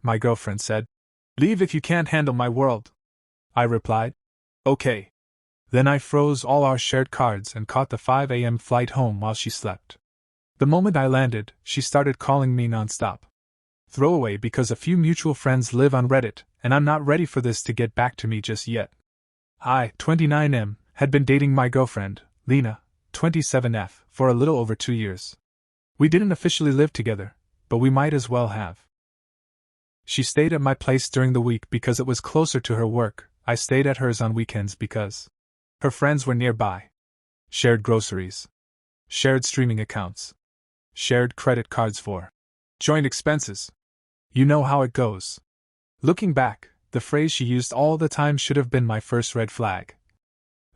my girlfriend said. Leave if you can't handle my world. I replied. Okay. Then I froze all our shared cards and caught the 5 a.m. flight home while she slept. The moment I landed, she started calling me nonstop. Throwaway because a few mutual friends live on Reddit, and I'm not ready for this to get back to me just yet. I, 29M, had been dating my girlfriend, Lena, 27F, for a little over 2 years. We didn't officially live together, but we might as well have. She stayed at my place during the week because it was closer to her work. I stayed at hers on weekends because her friends were nearby. Shared groceries. Shared streaming accounts. Shared credit cards for joint expenses. You know how it goes. Looking back, the phrase she used all the time should have been my first red flag.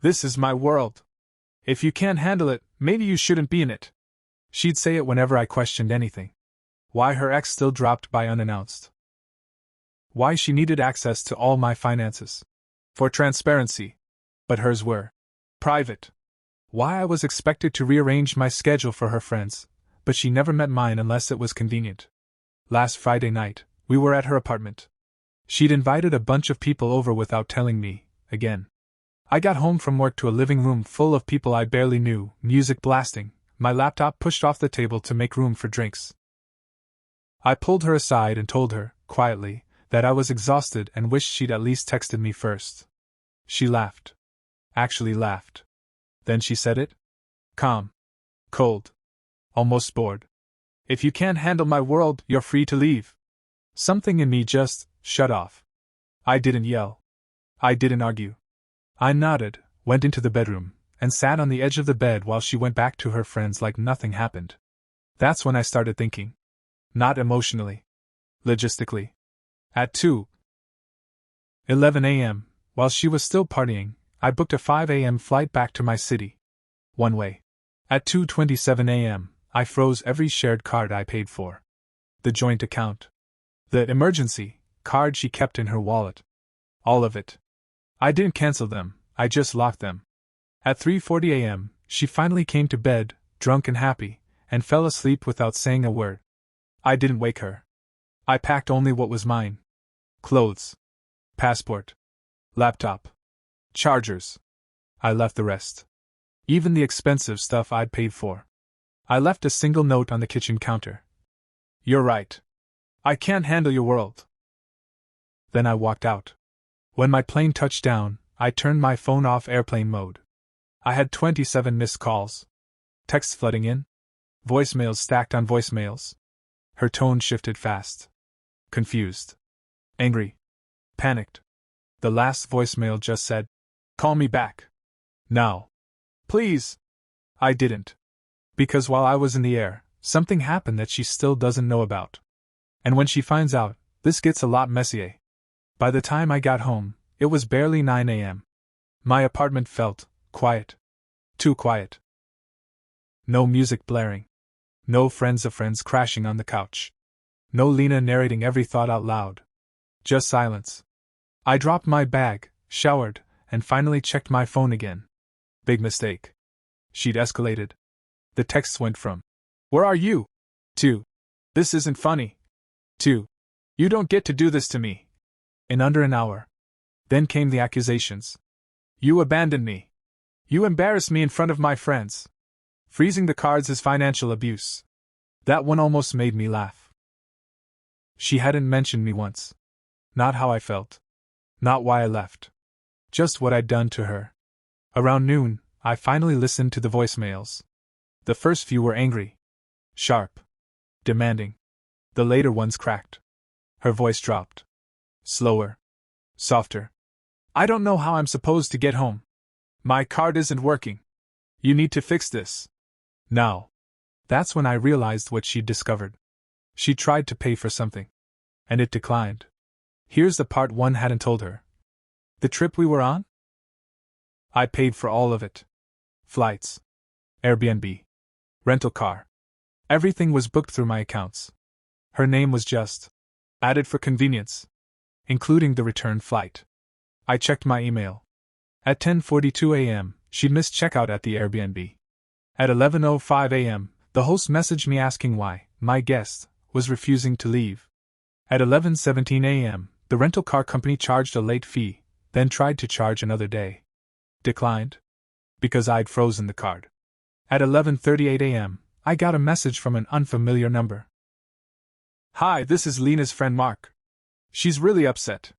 This is my world. If you can't handle it, maybe you shouldn't be in it. She'd say it whenever I questioned anything. Why her ex still dropped by unannounced. Why she needed access to all my finances. For transparency. But hers were private. Why I was expected to rearrange my schedule for her friends, but she never met mine unless it was convenient. Last Friday night, we were at her apartment. She'd invited a bunch of people over without telling me, again. I got home from work to a living room full of people I barely knew, music blasting, my laptop pushed off the table to make room for drinks. I pulled her aside and told her, quietly, that I was exhausted and wished she'd at least texted me first. She laughed. Actually laughed. Then she said it. Calm. Cold. Almost bored. If you can't handle my world, you're free to leave. Something in me just shut off. I didn't yell. I didn't argue. I nodded, went into the bedroom, and sat on the edge of the bed while she went back to her friends like nothing happened. That's when I started thinking. Not emotionally. Logistically. At 2:11 a.m., while she was still partying, I booked a 5 a.m. flight back to my city. One way. At 2:27 a.m., I froze every shared card I paid for. The joint account. The emergency card she kept in her wallet. All of it. I didn't cancel them, I just locked them. At 3:40 a.m., she finally came to bed, drunk and happy, and fell asleep without saying a word. I didn't wake her. I packed only what was mine. Clothes. Passport. Laptop. Chargers. I left the rest. Even the expensive stuff I'd paid for. I left a single note on the kitchen counter. You're right. I can't handle your world. Then I walked out. When my plane touched down, I turned my phone off airplane mode. I had 27 missed calls. Texts flooding in. Voicemails stacked on voicemails. Her tone shifted fast. Confused. Angry. Panicked. The last voicemail just said, "Call me back. Now. Please." I didn't. Because while I was in the air, something happened that she still doesn't know about. And when she finds out, this gets a lot messier. By the time I got home, it was barely 9 a.m. My apartment felt quiet. Too quiet. No music blaring. No friends of friends crashing on the couch. No Lena narrating every thought out loud. Just silence. I dropped my bag, showered, and finally checked my phone again. Big mistake. She'd escalated. The texts went from, "Where are you?" to, "This isn't funny," to, "You don't get to do this to me." In under an hour. Then came the accusations. "You abandoned me. You embarrassed me in front of my friends." Freezing the cards is financial abuse. That one almost made me laugh. She hadn't mentioned me once. Not how I felt. Not why I left. Just what I'd done to her. Around noon, I finally listened to the voicemails. The first few were angry. Sharp. Demanding. The later ones cracked. Her voice dropped. Slower. Softer. "I don't know how I'm supposed to get home. My card isn't working. You need to fix this. Now." That's when I realized what she'd discovered. She tried to pay for something. And it declined. Here's the part one hadn't told her. The trip we were on? I paid for all of it. Flights. Airbnb. Rental car. Everything was booked through my accounts. Her name was just added for convenience, including the return flight. I checked my email. At 10:42 a.m., she'd missed checkout at the Airbnb. At 11:05 a.m., the host messaged me asking why my guest was refusing to leave. At 11:17 a.m., the rental car company charged a late fee, then tried to charge another day. Declined. Because I'd frozen the card. At 11:38 a.m., I got a message from an unfamiliar number. "Hi, this is Lena's friend Mark. She's really upset.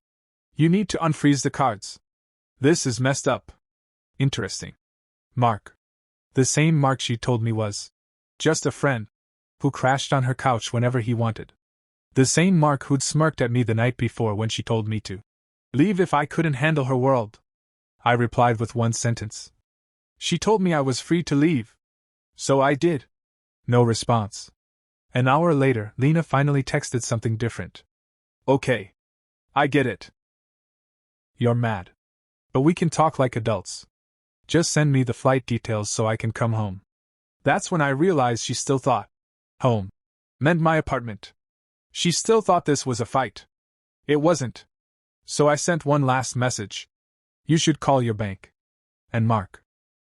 You need to unfreeze the cards. This is messed up." Interesting. Mark. The same Mark she told me was just a friend who crashed on her couch whenever he wanted. The same Mark who'd smirked at me the night before when she told me to leave if I couldn't handle her world. I replied with one sentence. She told me I was free to leave. So I did. No response. An hour later, Lena finally texted something different. "Okay. I get it. You're mad. But we can talk like adults. Just send me the flight details so I can come home." That's when I realized she still thought home meant my apartment. She still thought this was a fight. It wasn't. So I sent one last message. "You should call your bank." And Mark.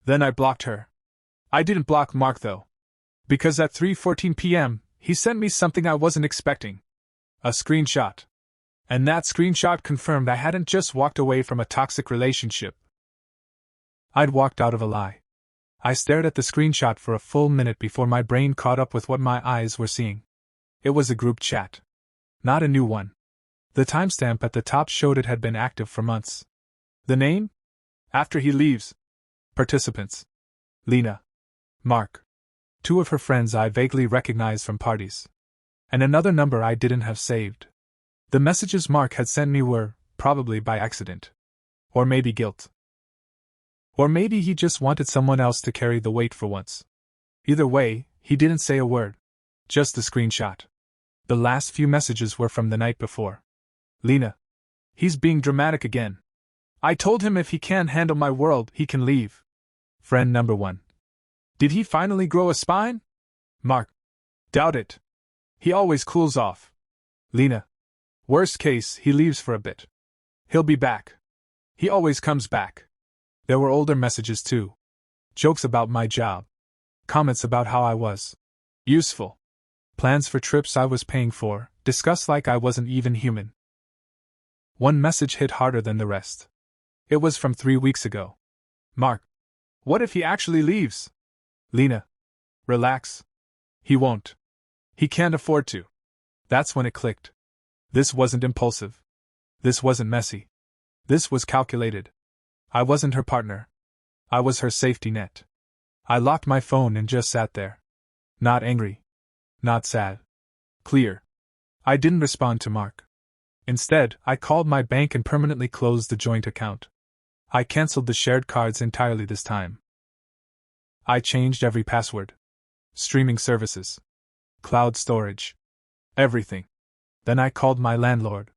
Then I blocked her. I didn't block Mark though. Because at 3:14 p.m., he sent me something I wasn't expecting. A screenshot. And that screenshot confirmed I hadn't just walked away from a toxic relationship. I'd walked out of a lie. I stared at the screenshot for a full minute before my brain caught up with what my eyes were seeing. It was a group chat. Not a new one. The timestamp at the top showed it had been active for months. The name? After he leaves. Participants. Lena. Mark. Two of her friends I vaguely recognized from parties. And another number I didn't have saved. The messages Mark had sent me were, probably by accident. Or maybe guilt. Or maybe he just wanted someone else to carry the weight for once. Either way, he didn't say a word. Just the screenshot. The last few messages were from the night before. Lena. He's being dramatic again. I told him if he can't handle my world, he can leave. Friend number 1. Did he finally grow a spine? Mark. Doubt it. He always cools off. Lena. Worst case, he leaves for a bit. He'll be back. He always comes back. There were older messages too. Jokes about my job. Comments about how I was useful. Plans for trips I was paying for, discussed like I wasn't even human. One message hit harder than the rest. It was from 3 weeks ago. Mark. What if he actually leaves? Lena. Relax. He won't. He can't afford to. That's when it clicked. This wasn't impulsive. This wasn't messy. This was calculated. I wasn't her partner. I was her safety net. I locked my phone and just sat there. Not angry. Not sad. Clear. I didn't respond to Mark. Instead, I called my bank and permanently closed the joint account. I canceled the shared cards entirely this time. I changed every password. Streaming services. Cloud storage. Everything. Then I called my landlord.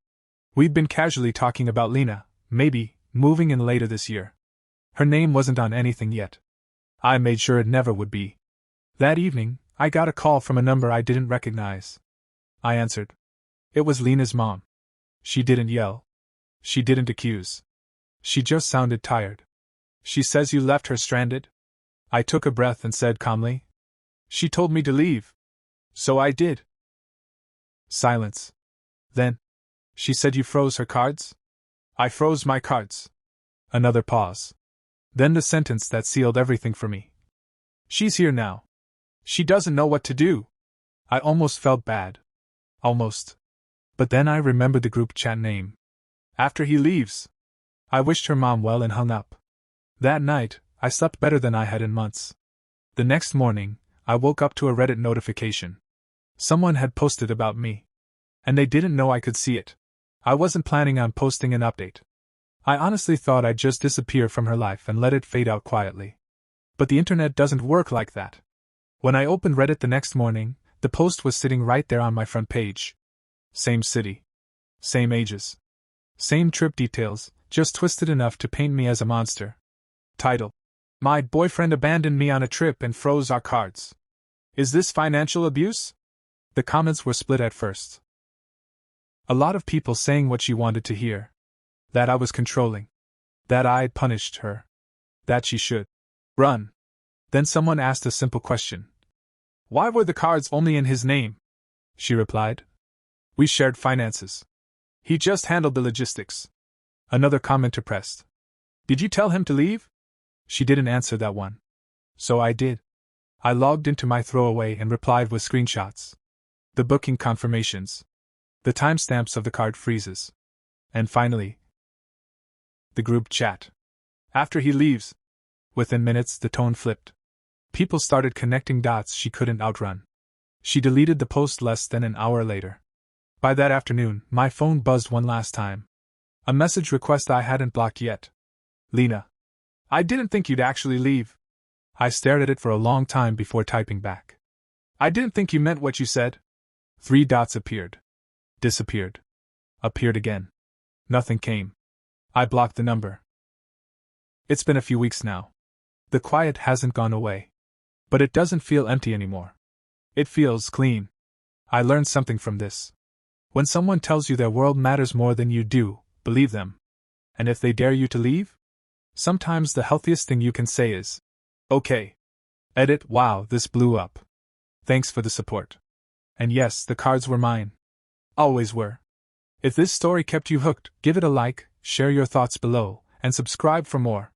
We'd been casually talking about Lena, maybe, moving in later this year. Her name wasn't on anything yet. I made sure it never would be. That evening, I got a call from a number I didn't recognize. I answered. It was Lena's mom. She didn't yell. She didn't accuse. She just sounded tired. She says you left her stranded? I took a breath and said calmly. She told me to leave. So I did. Silence. Then. She said you froze her cards? I froze my cards. Another pause. Then the sentence that sealed everything for me. She's here now. She doesn't know what to do. I almost felt bad. Almost. But then I remembered the group chat name. After he leaves. I wished her mom well and hung up. That night, I slept better than I had in months. The next morning, I woke up to a Reddit notification. Someone had posted about me. And they didn't know I could see it. I wasn't planning on posting an update. I honestly thought I'd just disappear from her life and let it fade out quietly. But the internet doesn't work like that. When I opened Reddit the next morning, the post was sitting right there on my front page. Same city. Same ages. Same trip details, just twisted enough to paint me as a monster. Title. My boyfriend abandoned me on a trip and froze our cards. Is this financial abuse? The comments were split at first. A lot of people saying what she wanted to hear. That I was controlling. That I'd punished her. That she should run. Then someone asked a simple question. Why were the cards only in his name? She replied. We shared finances. He just handled the logistics. Another commenter pressed. Did you tell him to leave? She didn't answer that one. So I did. I logged into my throwaway and replied with screenshots. The booking confirmations. The timestamps of the card freezes. And finally, the group chat. After he leaves. Within minutes, the tone flipped. People started connecting dots she couldn't outrun. She deleted the post less than an hour later. By that afternoon, my phone buzzed one last time. A message request I hadn't blocked yet. Lena. I didn't think you'd actually leave. I stared at it for a long time before typing back. I didn't think you meant what you said. 3 dots appeared. Disappeared. Appeared again. Nothing came. I blocked the number. It's been a few weeks now. The quiet hasn't gone away. But it doesn't feel empty anymore. It feels clean. I learned something from this. When someone tells you their world matters more than you do, believe them. And if they dare you to leave? Sometimes the healthiest thing you can say is, okay. Edit, wow, this blew up. Thanks for the support. And yes, the cards were mine. Always were. If this story kept you hooked, give it a like, share your thoughts below, and subscribe for more.